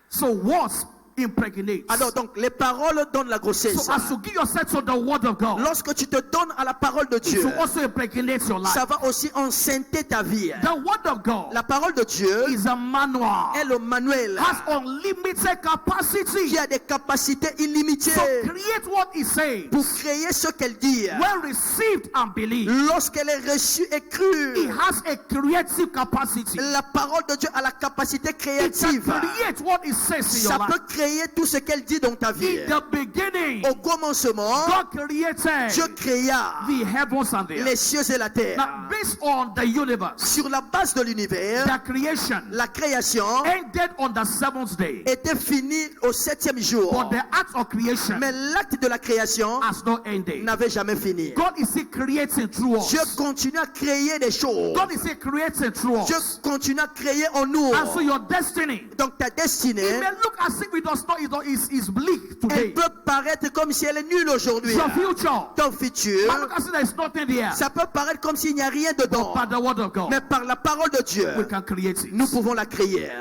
So words impregnates.
Alors donc, les paroles donnent la grossesse.
So as you give yourself to the word of God,
Lorsque tu te donnes à la parole de
it
Dieu,
will also impregnate your life.
ça va aussi enceinte ta vie.
The word of God
La parole de Dieu
is a manual.
est le manuel
Has unlimited capacity.
qui a des capacités illimitées
So create what it says.
pour créer ce qu'elle dit.
When received and believed,
Lorsqu'elle est reçue et
it
crue,
has a creative capacity.
la parole de Dieu a la capacité
It can
créative.
create what it says in
Ça
your
peut
life.
créer tout ce qu'elle dit dans ta vie.
In the beginning,
Au commencement,
God created
Dieu créa
the heavens and the
les
earth.
cieux et la terre.
Now, based on the universe,
Sur la base de l'univers,
the creation
la création
ended on the seventh day.
était finie au 7e jour.
But the act of creation
Mais l'acte de la création
has not ended.
n'avait jamais fini.
God is still creating through
Dieu
us.
continue à créer des choses.
God is still creating through
Dieu
us.
continue à créer en nous.
And so your destiny,
Donc ta
it
destinée,
may look as if it does not, is bleak
elle
today.
peut paraître comme si elle est nulle aujourd'hui.
Your future,
Ton futur,
might look as if there is nothing there.
ça peut paraître comme s'il n'y a rien dedans.
But by the word of God,
Mais par la parole de Dieu,
we can create it.
nous pouvons la créer.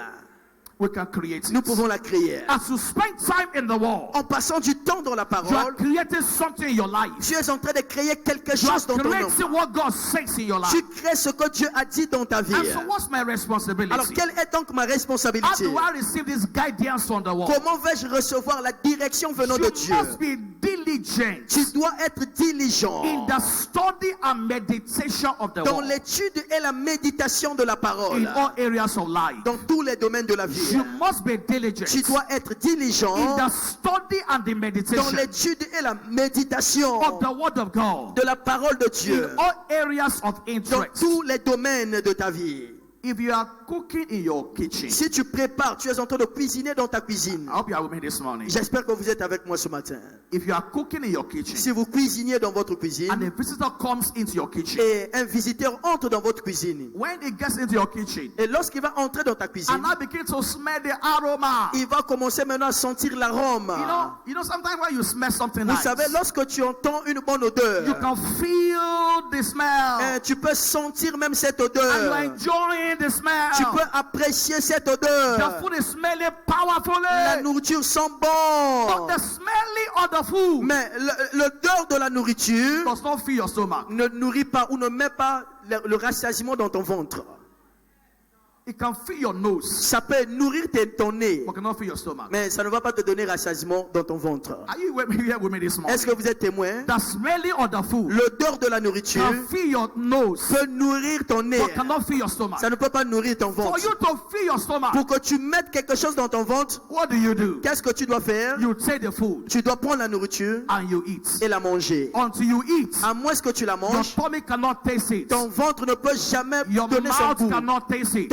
We can create
Nous
it.
pouvons la créer.
As you spend time in the world,
En passant du temps dans la
you are
parole,
creating something in your life.
tu es en train de créer quelque
You are
chose dans ton nom.
creating what God says in your life.
Tu crées ce que Dieu a dit dans ta vie.
And so what's my
Alors,
responsibility?
quelle est donc ma
How
responsabilité?
do I receive this guidance from the world?
Comment vais-je recevoir la direction venant de
You
Dieu?
must be diligent
Tu dois être diligent
in the study and meditation of the
dans
word
l'étude et la méditation de la
in
parole,
all areas of life.
dans tous les domaines de la vie.
You must be diligent
Tu dois être
in
diligent
the study and the
dans
meditation
l'étude et la méditation
of the word of God
de la parole de
in
Dieu,
all areas of
dans
interest.
tous les domaines de ta vie.
If you are cooking in your kitchen,
Si tu prépares, tu es en train de cuisiner dans ta cuisine.
I hope you are with me this morning.
J'espère que vous êtes avec moi ce matin.
If you are cooking in your kitchen
Si vous cuisinez dans votre
and
cuisine
a visitor comes into your kitchen,
et un visiteur entre dans votre cuisine,
when he gets into your kitchen
et lorsqu'il va entrer dans ta cuisine,
and now begin to smell the aroma,
il va commencer maintenant à sentir l'arôme.
you know, sometimes when you smell something
Vous
nice,
savez, lorsque tu entends une bonne
you
odeur,
can feel the smell
tu peux sentir même cette
and you're
odeur.
enjoying the smell.
Tu peux apprécier cette
The
odeur.
food is smelling
La
powerfully,
nourriture sent
but
bon.
the smelling of the food
Mais l'odeur de la nourriture
does not fill your stomach.
ne nourrit pas ou ne met pas le rassasiement dans ton ventre.
It can fill your nose,
Ça peut nourrir ton nez,
but cannot fill your stomach.
mais ça ne va pas te donner rassasiement dans ton ventre.
Are you here with me this morning?
Est-ce que vous êtes témoin?
The smelling of the food
L'odeur de la nourriture
can fill your nose,
peut nourrir ton nez.
but cannot fill your stomach.
Ça ne peut pas nourrir ton
For
ventre.
you to fill your stomach,
Pour que tu mettes quelque chose dans ton ventre,
what do?
qu'est-ce que tu dois faire?
You take the food
Tu dois prendre la nourriture
and you eat.
et la manger.
Until you eat,
À moins que tu la
your
manges,
tummy cannot taste it.
ton ventre ne peut jamais
Your
donner son
mouth
goût.
cannot taste it.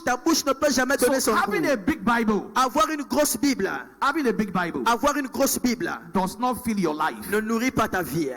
Ta bouche ne peut jamais
So
donner son
having
goût.
a big Bible,
Avoir une grosse Bible, avoir une grosse Bible
does not fill your life.
ne nourrit pas ta vie.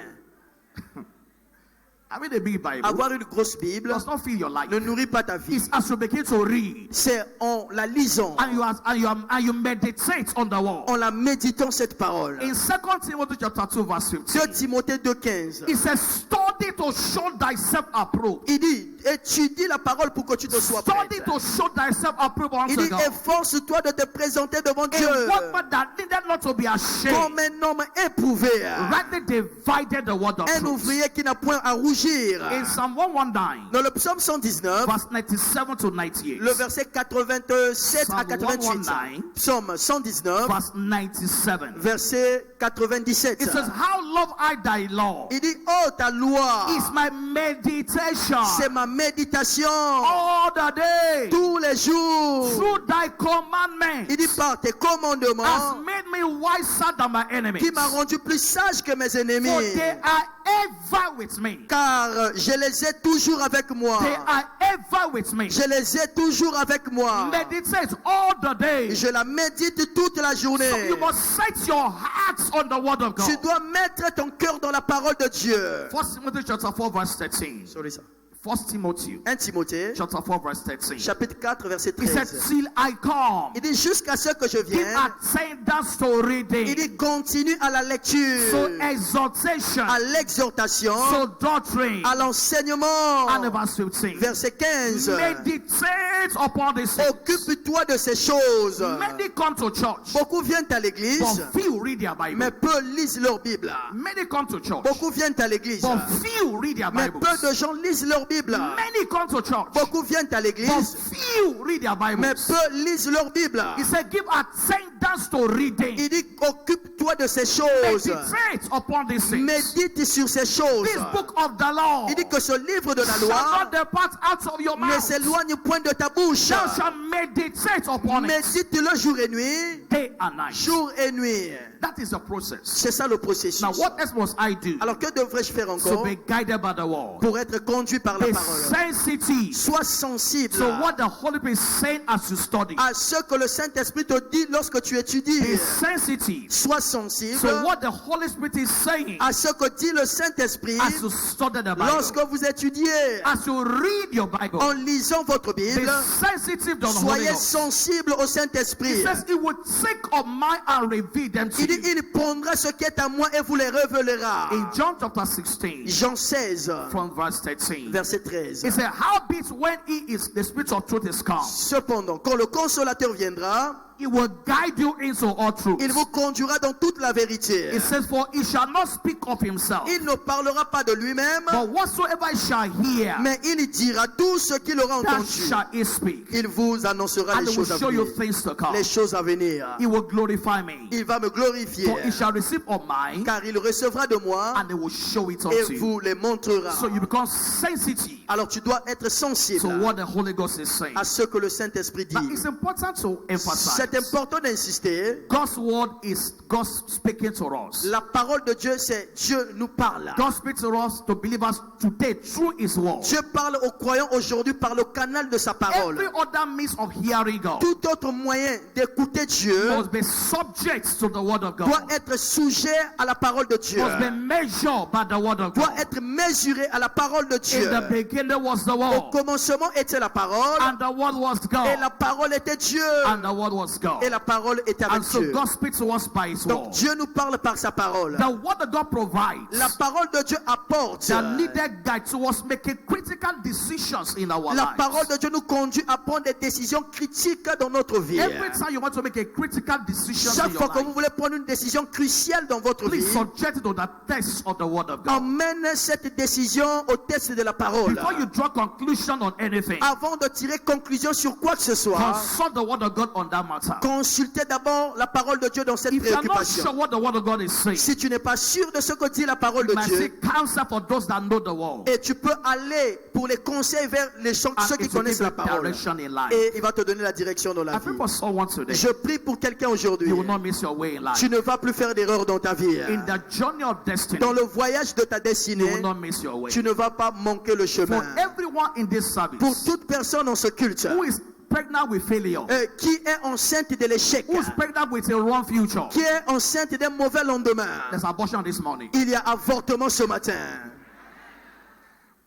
Having a big Bible
Avoir une grosse Bible
does not fill your life.
ne nourrit pas ta vie.
It's as you begin to read
C'est en la lisant,
and you meditate on the word.
en la méditant cette parole.
In 2 Timothy chapter 2 verse
2
15,
Timothée 2,15.
it says, study to show thyself approved.
Il dit, étudie la parole pour que tu te sois
Study
prête.
to show thyself approved
Il
unto
dit,
God.
efforce-toi de te présenter devant Dieu
A workman that needed not to be ashamed,
comme un homme éprouvé,
rightly divided the word of
un
truth.
ouvrier qui n'a point à rougir.
In Psalm 119,
Dans le psaume 119,
verse 97 to 98.
le verset 87 à
Psalm
88.
119,
Psaume 119,
verse 97.
verset 97.
It says, how love I thy law
Il dit, oh ta loi,
is my meditation
c'est ma méditation
all the day.
tous les jours.
Through thy commandments
Il dit, par tes
has
commandements
made me wiser than my enemies.
qui m'a rendu plus sage que mes
For
ennemis.
they are ever with me.
Car je les ai toujours avec moi.
They are ever with me.
Je les ai toujours avec moi.
Meditate all the day.
Je la médite toute la journée.
So you must set your hearts on the word of
Tu
God.
dois mettre ton cœur dans la parole de Dieu.
1 Timothy chapter 4 verse 13.
Sorry, ça.
1 Timothy
1 Timothée,
chapter 4 verse 13.
chapitre 4, verset
He said,
13.
till I come,
Il dit jusqu'à ce que je
give
vienne.
attendance to
Il
reading,
dit continue à la
so
lecture,
exhortation,
à l'exhortation,
so doctrine.
à l'enseignement.
And verse 15.
Verset 15.
Meditate upon this things.
Occupe-toi de ces choses.
Many come to church,
Beaucoup viennent à l'église,
but few read their Bible.
mais peu lisent leur Bible.
Many come to church,
Beaucoup viennent à l'église,
but few read their
mais
Bibles.
peu de gens lisent leur Bible.
Many come to church,
Beaucoup viennent à
but
l'église,
few read their
mais
Bibles.
peu lisent leur Bible.
He said, give attendance to reading.
Il dit occupe-toi de ces choses.
Meditate upon these things.
Médite sur ces choses.
This book of the law
Il dit que ce livre de la
shall
loi
not depart out of your
ne
mouth.
s'éloigne point de ta bouche.
Thou shalt meditate upon it
Médite-le jour et nuit,
day and night.
jour et nuit.
That is the process.
C'est ça le processus.
Now, what else must I do
Alors que devrais-je faire
to
encore
be guided by the word?
pour être conduit par la
Be
parole?
sensitive
Sois sensible
to what the Holy Spirit is saying as you study.
à ce que le Saint-Esprit te dit lorsque tu étudies.
Be sensitive
Sois sensible
to what the Holy Spirit is saying
à ce que dit le Saint-Esprit
as you study the Bible.
lorsque vous étudiez.
As you read your Bible,
En lisant votre
be
Bible,
sensitive to the Holy
soyez
Ghost.
sensible au
He
Saint-Esprit.
says he would take of mine and reveal them to
Il dit,
you.
il prendra ce qui est à moi et vous les révélera.
In John chapter 16,
Jean 16,
from verse 13,
verset 13.
he said, howbeit when he is the Spirit of truth is come,
Cependant, quand le Consolateur viendra,
he will guide you into all truth.
il vous conduira dans toute la vérité.
It says, for he shall not speak of himself,
Il ne parlera pas de lui-même,
but whatsoever he shall hear,
mais il dira tout ce qu'il aura
that
entendu.
shall he speak.
Il vous annoncera
And
les
he will
choses à
show you
venir.
things to come.
Les choses à venir.
He will glorify me.
Il va me glorifier,
For he shall receive of mine,
car il recevra de moi
and he will show it
et
unto you.
vous les montrera.
So you become sensitive
Alors tu dois être
to
sensible
what the Holy Ghost is saying.
à ce que le Saint-Esprit
Now,
dit.
it's important to emphasize
C'est important d'insister.
God's word is God speaking to us.
La parole de Dieu, c'est Dieu nous parle.
God speaks to us, to believers today through His word.
Dieu parle aux croyants aujourd'hui par le canal de sa parole.
Every other means of hearing God
Tout autre moyen d'écouter Dieu
must be subject to the word of
doit
God.
être sujet à la parole de Dieu.
Must be measured by the word of
Doit
God.
être mesuré à la parole de Dieu.
In the beginning was the
Au
word,
commencement était la parole
and the word was
et
God,
la parole était Dieu
and the word was God.
et la parole était avec
And so
Dieu.
God speaks to us by His
Donc
word.
Dieu nous parle par sa parole.
The word of God provides
La parole de Dieu apporte.
the needed guide to us making critical decisions in our
La
lives.
parole de Dieu nous conduit à prendre des décisions critiques dans notre vie.
Every time you want to make a critical decision
Chaque
in
fois
your
que vous
life,
voulez prendre une décision cruciale dans votre vie,
please subject it to the test of the word of God.
emmène cette décision au test de la parole.
Before you draw conclusion on anything,
Avant de tirer conclusion sur quoi que ce soit,
consult the word of God on that matter.
consultez d'abord la parole de Dieu dans cette
If you are not
préoccupation.
sure what the word of God is saying,
Si tu n'es pas sûr de ce que dit la parole de
you might
Dieu,
seek counsel for those that know the word,
et tu peux aller pour les conseils vers les gens,
and
ceux qui
it will
connaissent
give
la
you
parole.
direction in life.
Et il va te donner la direction dans la
I
vie.
pray for someone today.
Je prie pour quelqu'un aujourd'hui.
You will not miss your way in life.
Tu ne vas plus faire d'erreur dans ta vie.
In the journey of destiny,
Dans le voyage de ta
you
destinée,
will not miss your way.
tu ne vas pas manquer le
For
chemin.
everyone in this
Pour
service
toute personne dans ce culte
who is pregnant with failure,
qui est enceinte de l'échec,
who is pregnant with a wrong future,
qui est enceinte d'un mauvais lendemain,
there's abortion this morning.
il y a avortement ce matin.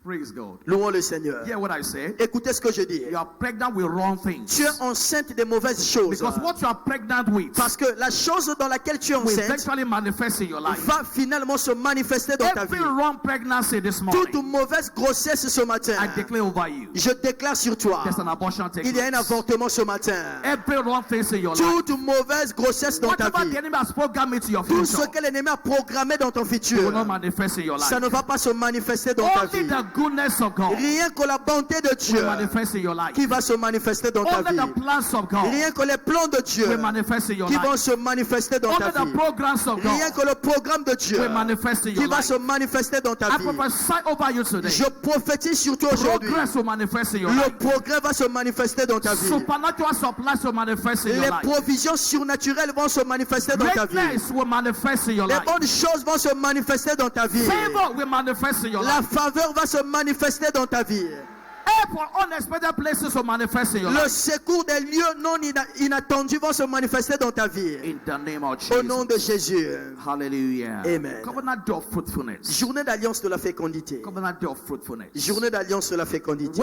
Praise God.
Louons le Seigneur.
Hear what I say?
Écoutez ce que je dis.
You are pregnant with wrong things.
Tu es enceinte de mauvaises choses.
Because what you are pregnant with
Parce que la chose dans laquelle tu es
will
enceinte
eventually manifest in your life.
va finalement se manifester dans ta vie.
Every wrong pregnancy this
Toute
morning,
mauvaise grossesse ce matin,
I declare over you,
je déclare sur toi,
there's an abortion taking
il y a un
place.
avortement ce matin.
Every wrong thing in your life,
Toute mauvaise grossesse dans ta
whatever the
vie,
enemy has programmed into your
tout ce
future,
que l'ennemi a programmé dans ton
will
futur,
not manifest in your
ça
life.
ne va pas se manifester dans ta
Only
vie.
the goodness of God
Rien que la bonté de Dieu
will manifest in your life.
qui va se manifester dans ta
Only
vie.
the plans of God
Rien que les plans de Dieu
will manifest in your
qui vont
life.
se manifester dans ta
Only the
vie.
programs of
Rien
God
que le programme de Dieu
will manifest in
qui
your
va
life.
se manifester dans ta
I
vie.
prophesy over you today.
Je prophétise sur toi aujourd'hui.
Progress will manifest in your
Le
life.
progrès va se manifester dans ta vie.
Supernatural supplies will manifest in your
Les
life.
provisions surnaturelles vont se manifester dans ta vie.
Greatness will manifest in your
Les
life.
bonnes choses vont se manifester dans ta vie.
Favor will manifest in your
La
life.
faveur va se manifester dans ta vie.
for unexpected places to manifest in your
Le
life.
secours des lieux non inattendus vont se manifester dans ta vie.
In the name of
Au nom
Jesus.
de Jésus.
Hallelujah.
Amen.
Covenant day of fruitfulness.
Journée d'alliance de la fécondité.
Covenant day of fruitfulness.
Journée d'alliance de la fécondité.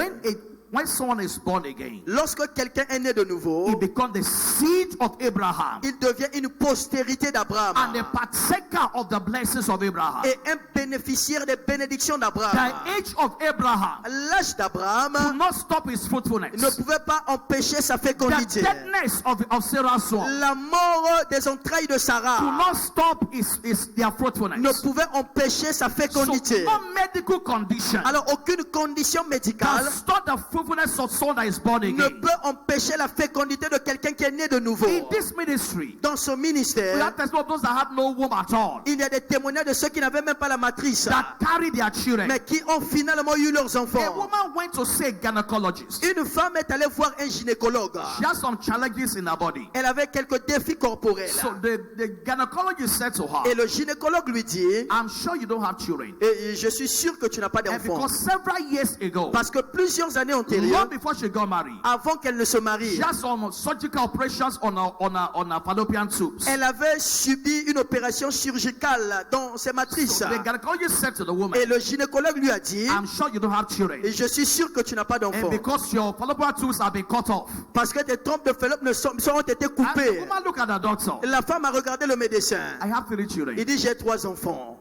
When someone is born again,
Lorsque quelqu'un est né de nouveau,
he becomes the seed of Abraham
il devient une postérité d'Abraham
and a partaker of the blessings of Abraham.
et un bénéficiaire des bénédictions d'Abraham.
The age of Abraham
L'âge d'Abraham
could not stop his fruitfulness.
ne pouvait pas empêcher sa
The
fécondité.
deadness of Sarah's womb
La mort des entrailles de
could
Sarah
not stop their
ne
fruitfulness.
pouvait empêcher sa
So
fécondité.
no medical condition
Alors aucune condition
can
médicale
stop the fruitfulness of someone that is born
ne
again.
peut empêcher la fécondité de quelqu'un qui est né de nouveau.
In this ministry,
Dans ce
we
ministère,
have testimony of those that had no womb at all,
il y a des témoignages de ceux qui n'avaient même pas la matrice,
that carried their children.
mais qui ont finalement eu leurs
A
enfants.
woman went to see a gynecologist.
Une femme est allée voir un gynécologue.
She has some challenges in her body.
Elle avait quelques défis corporels.
So the gynecologist said to her,
Et le gynécologue lui dit,
I'm sure you don't have children.
et je suis sûr que tu n'as pas
And
d'enfants.
because several years ago,
Parce que plusieurs années
long
antérieures,
before she got married,
avant qu'elle ne se marie,
she had some surgical operations on her fallopian tubes.
elle avait subi une opération chirurgicale dans ses matrices.
So the gynecologist said to the woman,
Et le gynécologue lui a dit,
I'm sure you don't have children.
et je suis sûr que tu n'as pas
And
d'enfants.
because your fallopian tubes have been cut off.
Parce que tes trompes de Fallope ont été
And the
coupées.
woman looked at the doctor.
La femme a regardé le médecin.
I have 3 children.
Il dit, j'ai 3 enfants.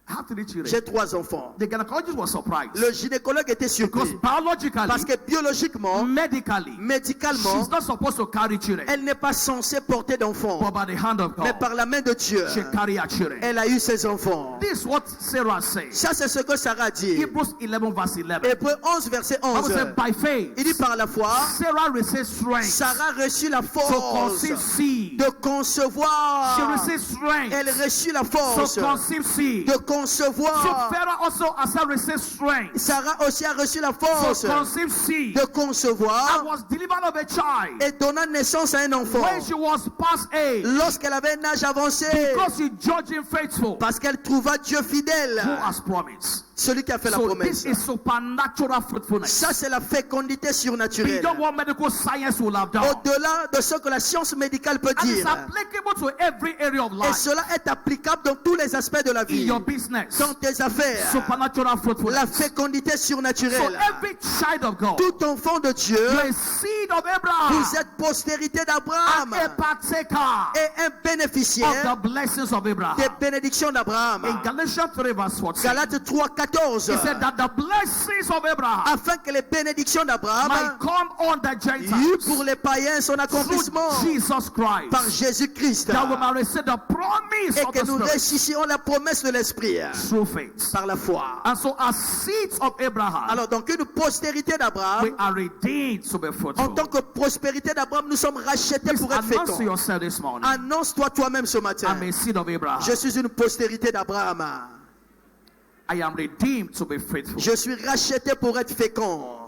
I have 3 children.
J'ai 3 enfants.
The gynecologist was surprised.
Le gynécologue était
Because
surpris.
biologically,
Parce que biologiquement,
medically,
médicalement,
she's not supposed to carry children.
elle n'est pas censée porter d'enfants.
But by the hand of
Mais
God,
par la main de Dieu,
she carry her children.
elle a eu ses enfants.
This is what Sarah says.
Ça, c'est ce que Sarah dit.
Hebrews 11 verse 11.
Hébreux 11, verset
Bible
11.
said, by faith,
Il dit par la foi,
Sarah received strength
Sarah reçut la
to
force
conceive seed.
de
She
concevoir.
received strength
Elle reçut la force
to conceive seed.
de
So
concevoir.
Sarah also as I received strength
Sarah aussi a reçu la force
to conceive seed
de
and
concevoir
was delivered of a child
et donna naissance à un enfant.
when she was past age,
Lorsqu'elle avait un âge avancé,
because she judged him faithful
parce qu'elle trouva Dieu fidèle,
who has promised.
celui qui a fait la
So
promesse.
this is supernatural fruitfulness.
Ça, c'est la fécondité surnaturelle.
Beyond what medical science will have done.
Au-delà de ce que la science médicale peut
And it's
dire.
applicable to every area of
Et
life.
cela est applicable dans tous les aspects de la
In
vie.
your business,
Dans tes affaires.
supernatural
La
fruitfulness.
fécondité
So
surnaturelle.
every child of God,
Tout enfant de Dieu,
you're a seed of Abraham,
vous êtes postérité d'Abraham
and a partaker
et un
of
bénéficiaire
the blessings of Abraham.
des bénédictions d'Abraham.
In Galatians 3 verse 14,
Galates 3, 14.
he said that the blessings of Abraham
Afin que les bénédictions d'Abraham
might come on the
eut
Gentiles
pour les païens son accomplissement
through Jesus Christ,
par Jésus-Christ.
that we might receive the promise
Et
of
que
the
nous
Spirit
réussissions la promesse de l'Esprit
through faith.
par la foi.
And so as seeds of Abraham,
Alors donc une postérité
we
d'Abraham,
are redeemed to be
en
fruitful.
tant que prospérité d'Abraham, nous sommes rachetés
Please
pour être
announce to
féconds.
yourself this morning,
Annonce-toi toi-même ce matin.
I'm a seed of Abraham.
Je suis une postérité d'Abraham.
I am redeemed to be faithful.
Je suis racheté pour être fécond.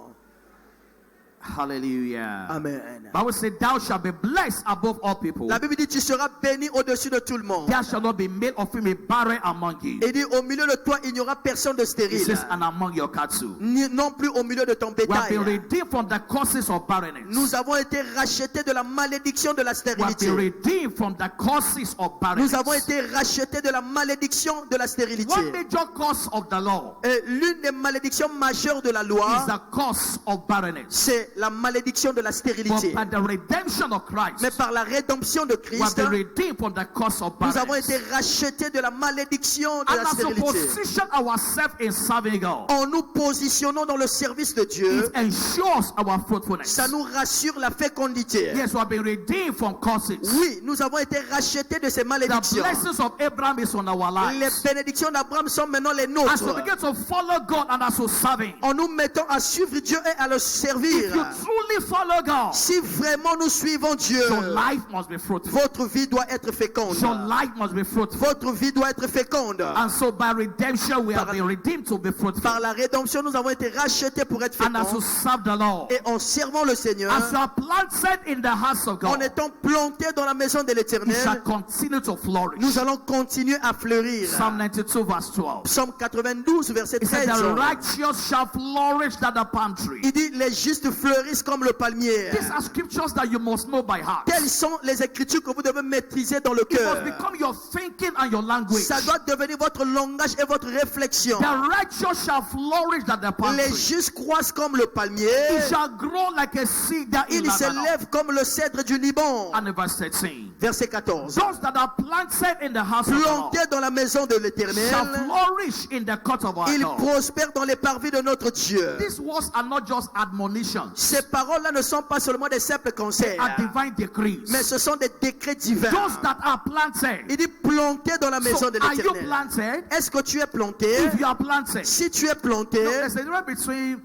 Hallelujah.
Amen.
Bible says, thou shalt be blessed above all people.
La Bible dit, tu seras béni au-dessus de tout le monde.
There shall not be male or female barren among you.
Et dit, au milieu de toi, il n'y aura personne de
It
stérile.
says, and among your cattle.
Ni non plus au milieu de ton
We have been
bétail.
redeemed from the curses of barrenness.
Nous avons été rachetés de la malédiction de la
We have
stérilité.
been redeemed from the curses of barrenness.
Nous avons été rachetés de la malédiction de la stérilité.
One major cause of the law
Et l'une des malédictions majeures de la
is
loi,
the curse of barrenness.
c'est la malédiction de la
But
stérilité.
by the redemption of Christ,
Mais par la rédemption de
we have
Christ,
been redeemed from the curse of
nous avons
barrenness.
été rachetés de la malédiction de
And
la
as we
stérilité.
position ourselves in serving God,
En nous positionnant dans le service de Dieu,
it ensures our fruitfulness.
ça nous rassure la fécondité.
Yes, we have been redeemed from curses.
Oui, nous avons été rachetés de ces
The
malédictions.
blessings of Abraham is on our
Les
lives.
bénédictions d'Abraham sont maintenant les
As we
nôtres.
begin to follow God and as we serve Him,
En nous mettant à suivre Dieu et à le
if
servir.
you truly follow God,
Si vraiment nous suivons Dieu,
your life must be fruitful.
votre vie doit être féconde.
Your life must be fruitful.
Votre vie doit être féconde.
And so by redemption, we have been redeemed to be fruitful.
Par la rédemption, nous avons été rachetés pour être
And as you
féconds.
serve the Lord,
Et en servant le Seigneur,
as you are planted in the house of
en
God,
étant plantés dans la maison de
you shall
l'Éternel,
continue to flourish.
nous allons continuer à fleurir.
Psalm 92 verse 12.
Psaume 92, verset
It said,
13.
the righteous shall flourish than the palm tree.
Il dit, les justes fleurissent comme le palmier.
These are scriptures that you must know by heart.
Telles sont les écritures que vous devez maîtriser dans le
It must
cœur.
become your thinking and your language.
Ça doit devenir votre langage et votre réflexion.
The righteous shall flourish than the palm
Les
tree.
justes croissent comme le palmier.
It shall grow like a cedar in
Ils
Lebanon.
s'élèvent comme le cèdre du Liban.
And in verse 13,
Verset 14.
those that are planted in the house of the Lord
Plantés dans la maison de
shall
l'Éternel,
flourish in the court of our
ils
God.
prospèrent dans les parvis de notre Dieu.
These words are not just admonitions,
Ces paroles-là ne sont pas seulement des simples conseils,
are divine decrees.
mais ce sont des décrets divins.
Those that are planted.
Il dit plantés dans la maison
So
de
are you
l'Éternel.
planted?
Est-ce que tu es planté?
If you are planted,
Si tu es planté,
there's a difference between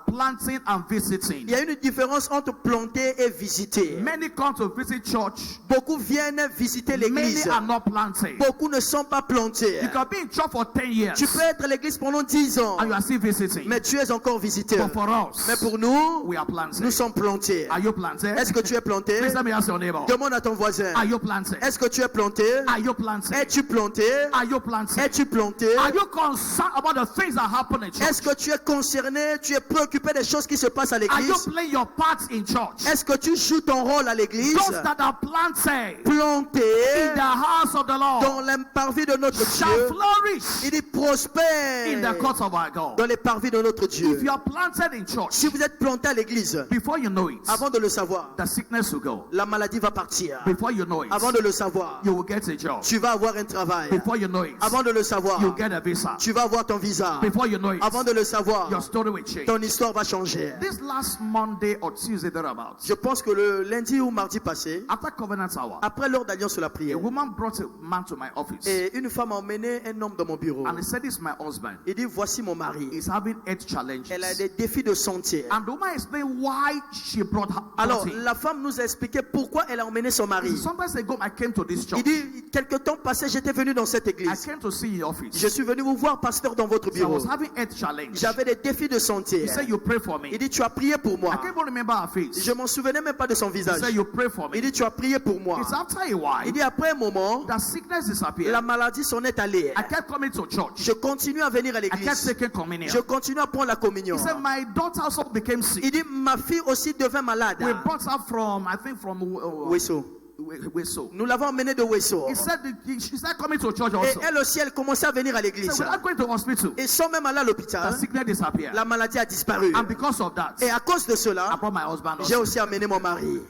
planting and visiting.
il y a une différence entre planter et visiter.
Many come to visit church.
Beaucoup viennent visiter
Many
l'église.
are not planted.
Beaucoup ne sont pas plantés.
You can be in church for 10 years
Tu peux être à l'église pendant 10 ans,
and you are still visiting.
mais tu es encore visiteur.
But for us,
Mais pour nous,
we are planted.
nous sommes plantés.
Are you planted?
Est-ce que tu es planté?
Please let me ask your neighbor.
Demande à ton voisin.
Are you planted?
Est-ce que tu es planté?
Are you planted?
Es-tu planté?
Are you planted?
Es-tu planté?
Are you concerned about the things that happen in church?
Est-ce que tu es concerné? Tu es préoccupé des choses qui se passent à
Are you
l'église?
playing your part in church?
Est-ce que tu joues ton rôle à l'église?
Those that are planted in
Planté
the house of the Lord
dans les parvis de notre
shall
Dieu.
flourish
Il dit
in the
prospère
court of our God.
dans les parvis de notre
If
Dieu.
you are planted in church,
Si vous êtes planté à l'église,
before you know it,
avant de le savoir,
the sickness will go.
la maladie va partir.
Before you know
Avant
it,
de le savoir,
you will get a job.
tu vas avoir un travail.
Before you know it,
Avant de le savoir,
you'll get a visa.
tu vas avoir ton visa.
Before you know it,
Avant de le savoir,
your story will change.
ton histoire va changer.
This last Monday or Tuesday thereabouts,
Je pense que le lundi ou mardi passé,
after covenant hour,
après l'heure d'alliance sur la
a
prière,
woman brought a man to my office
et une femme a emmené un homme dans mon bureau.
and he said, "This is my husband.
Il dit, voici mon mari.
He's having health challenges."
Elle a des défis de santé.
And the woman explained why she brought
Alors,
him.
la femme nous a expliqué pourquoi elle a emmené son mari.
Some time ago, I came to this
Il
church.
dit, quelque temps passé, j'étais venu dans cette
I
église.
came to see your office.
Je suis venu vous voir, pasteur, dans votre
So I
bureau.
was having health challenge.
J'avais des défis de santé.
He said, "You pray for me."
Il dit, tu as prié pour
I
moi.
can't even remember her face.
Je m'en souvenais même pas de son
He
visage.
said, "You pray for me."
Il dit, tu as prié pour moi.
It's after a while
Il dit, après un moment,
that sickness disappeared.
la maladie s'en est allée.
I kept coming to church.
Je continue à venir à
I kept
l'église.
taking communion.
Je continue à prendre la communion.
He said, "My daughter also became sick.
Il dit, ma fille aussi devint malade.
We brought her from, I think, from
Wesso.
Wesso.
Nous l'avons emmenée de Wesso.
He said she started coming to church
Et
also.
elle aussi, elle commençait à venir à
He said,
l'église.
"We're not going to hospital."
Et sans même aller à
The
l'hôpital,
sickness disappeared.
la maladie a disparu.
And because of that,
Et à cause de
I
cela,
brought my husband
j'ai
also.
aussi amené mon mari.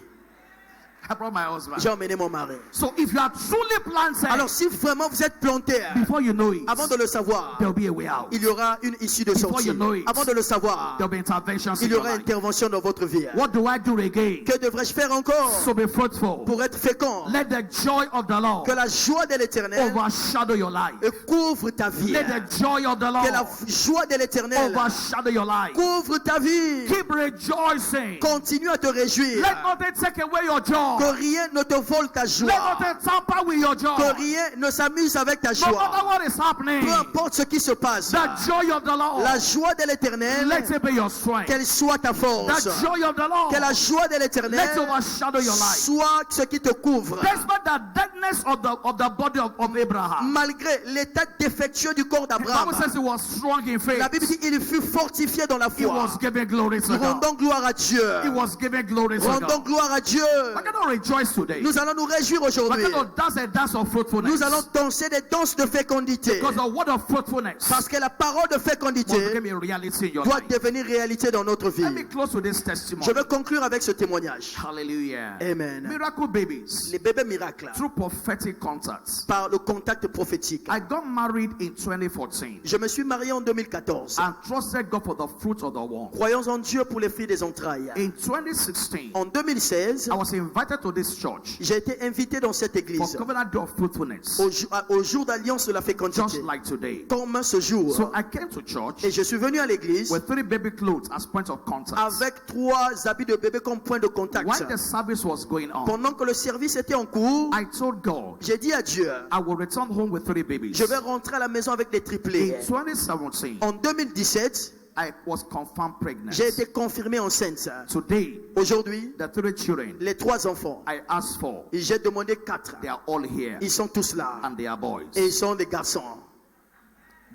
I brought my husband.
J'ai emmené mon mari.
So if you are truly planted,
Alors si vraiment vous êtes planté,
before you know it,
avant de le savoir,
there'll be a way out.
il y aura une issue de
Before
sortie.
you know it,
Avant de le savoir,
There'll be interventions in
il y
your
aura
life.
intervention dans votre vie.
What do I do again?
Que devrais-je faire encore
So be fruitful.
pour être fécond?
Let the joy of the Lord
Que la joie de l'éternel
overshadow your life.
couvre ta vie.
Let the joy of the
Que la
Lord
joie de l'éternel
overshadow your life.
couvre ta vie.
Keep rejoicing.
Continue à te réjouir.
Let nothing take away your joy.
Que rien ne te vole ta
Let
joie.
nothing tamper with your joy.
Que rien ne s'amuse avec ta
No matter
joie.
what is happening,
Peu importe ce qui se passe.
the joy of the Lord,
La joie de l'éternel,
let it be your strength.
qu'elle soit ta force.
The joy of the Lord,
Que la joie de
let
l'éternel
it overshadow your life.
soit ce qui te couvre.
Despite the deadness of the body of Abraham,
Malgré l'état défectueux du corps
the
d'Abraham,
Bible says he was strong in faith.
la Bible dit il fut fortifié dans la
He
foi.
was giving glory to God.
Rendons gloire à
He
Dieu.
was giving glory to
Rendons
God.
gloire à Dieu.
We're going to rejoice today.
Nous allons nous réjouir
We're
aujourd'hui.
going to dance a dance of fruitfulness.
Nous allons danser des danses de fécondité.
Because the word of fruitfulness
Parce que la parole de
must
fécondité
become a reality in your
doit
life.
devenir réalité dans notre vie.
Let me close with this testimony.
Je veux conclure avec ce témoignage.
Hallelujah.
Amen.
Miracle babies
Les bébés miracles,
through prophetic contacts.
par le contact prophétique.
I got married in 2014
Je me suis marié en 2014.
and trusted God for the fruit of the womb.
Croyons en Dieu pour les fruits des entrailles.
In 2016,
En 2016,
I was invited invited to this church
J'ai été invité dans cette
for
église
Covenant Day of Fruitfulness,
au jour d'alliance de la fécondité.
just like today.
Comme ce jour.
So I came to church
Et je suis venu à l'église
with 3 baby clothes as points of contact.
avec 3 habits de bébé comme point de contact.
When the service was going on,
Pendant que le service était en cours,
I told God
j'ai dit à Dieu,
I will return home with 3 babies.
je vais rentrer à la maison avec des triplés.
In 2017,
En 2017,
I was confirmed pregnant.
j'ai été confirmé enceinte.
Today,
Aujourd'hui,
the 3 children
les 3 enfants,
I asked for,
et j'ai demandé 4.
they are all here,
Ils sont tous là.
and they are boys.
Et ils sont des garçons.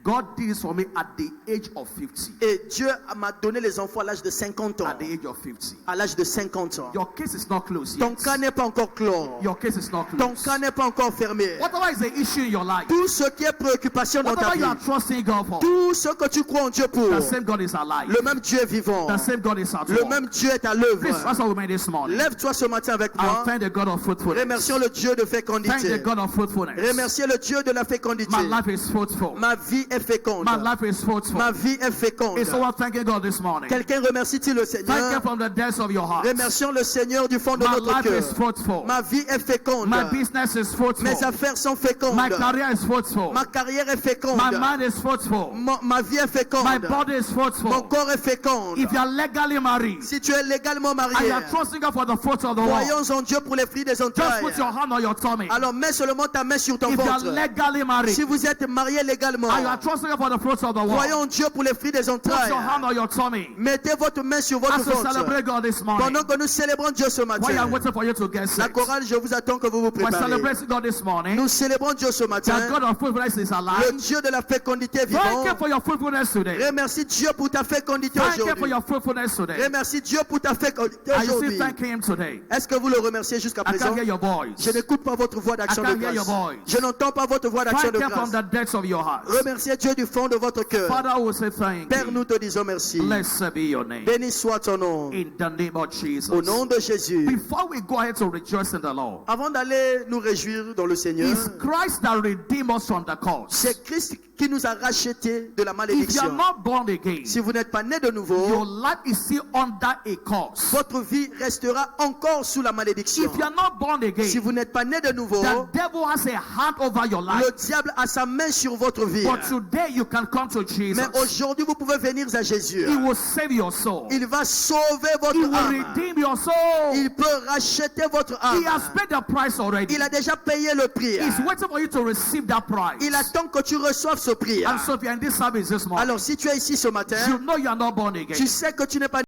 God did this for me at the age of 50.
Et Dieu m'a donné les enfants à l'âge de 50 ans.
At the age of 50.
À l'âge de 50 ans.
Your case is not closed
Ton
yet.
cas n'est pas encore clos.
Your case is not
Ton
closed.
cas n'est pas encore fermé.
Whatever is the issue in your life,
Tout ce qui est préoccupation dans ta
whatever
vie,
you are trusting God for,
tout ce que tu crois en Dieu pour,
the same God is alive.
le même Dieu est vivant.
The same God is at
Le
work.
même Dieu est à
Please,
l'œuvre.
that's what we made this morning.
Lève-toi ce matin avec
And
moi.
thank the God of fruitfulness.
Remercions le Dieu de
Thank the
fécondité.
God of fruitfulness.
Remerciez le Dieu de la fécondité.
My life is fruitful.
Ma vie est féconde.
My life is fruitful.
Ma vie est féconde.
Is someone thanking God this morning?
Quelqu'un remercie-t-il le
Thank Him
Seigneur?
from the depths of your heart.
Remercions le Seigneur du fond de
My
notre
life
cœur.
is fruitful.
Ma vie est féconde.
My business is fruitful.
Mes affaires sont fécondes.
My career is fruitful.
Ma carrière est féconde.
My mind is fruitful.
Ma vie est féconde.
My body is
Mon
fruitful.
corps est féconde.
If you are legally married
Si tu es légalement
and
marié,
you are trusting God for the fruits of the womb,
croyons en Dieu pour les fruits des
just
entrailles.
put your hand on your tummy.
Alors mets seulement ta main sur ton
If you are
ventre.
legally married
Si vous êtes marié légalement,
and you are trusting God for the fruits of the womb,
croyons en Dieu pour les fruits des
put
entrailles.
your hand on your tummy
Mettez votre main sur votre
as we
ventre.
celebrate God this morning.
Pendant que nous célébrons Dieu ce
While you are
matin,
waiting for you to get
la
sick,
chorale, je vous attends que vous vous
we're
préparez.
celebrating God this morning.
Nous célébrons Dieu ce
The
matin.
God of fruitfulness is
Le
alive.
Dieu de la fécondité
Thank
vivant.
you for your fruitfulness today.
Remercie Dieu pour ta fécondité
Thank you for
aujourd'hui.
your fruitfulness today.
Remercie Dieu pour ta fécondité
Are you still
aujourd'hui.
thanking Him today?
Est-ce que vous le remerciez jusqu'à
I
présent?
can't hear your voice.
Je n'écoute pas votre voix d'action
I
de
can't hear your
grâce.
voice.
Je n'entends pas votre voix d'action
Thank
de
you from
grâce.
the depths of your heart.
Remerciez Dieu du fond de votre cœur.
Father, I will say thank
Père,
you.
nous te disons merci.
Blessed be your name.
Béni soit ton nom.
In the name of Jesus.
Au nom de Jésus.
Before we go ahead to rejoice in the Lord,
Avant d'aller nous réjouir dans le Seigneur,
it's Christ that redeemed us from the curse.
c'est Christ qui nous a rachetés de la
If you are
malédiction.
not born again,
Si vous n'êtes pas né de
your
nouveau,
life is still under a curse.
votre vie restera encore sous la malédiction.
If you are not born
Si
again,
vous n'êtes pas né de nouveau,
the devil has a hand over your
le
life.
diable a sa main sur votre vie.
But today you can come to Jesus.
Mais aujourd'hui, vous pouvez venir à Jésus.
He will save your soul.
Il va sauver
He
votre
will
âme.
redeem your soul.
Il peut racheter votre
He
âme.
has paid the price already.
Il a déjà payé le prix.
He's waiting for you to receive that price.
Il attend que tu reçoives ce prix.
And so if you're in this service this morning,
Alors si tu es ici ce matin,
you know you are not born again.
tu sais que tu n'es pas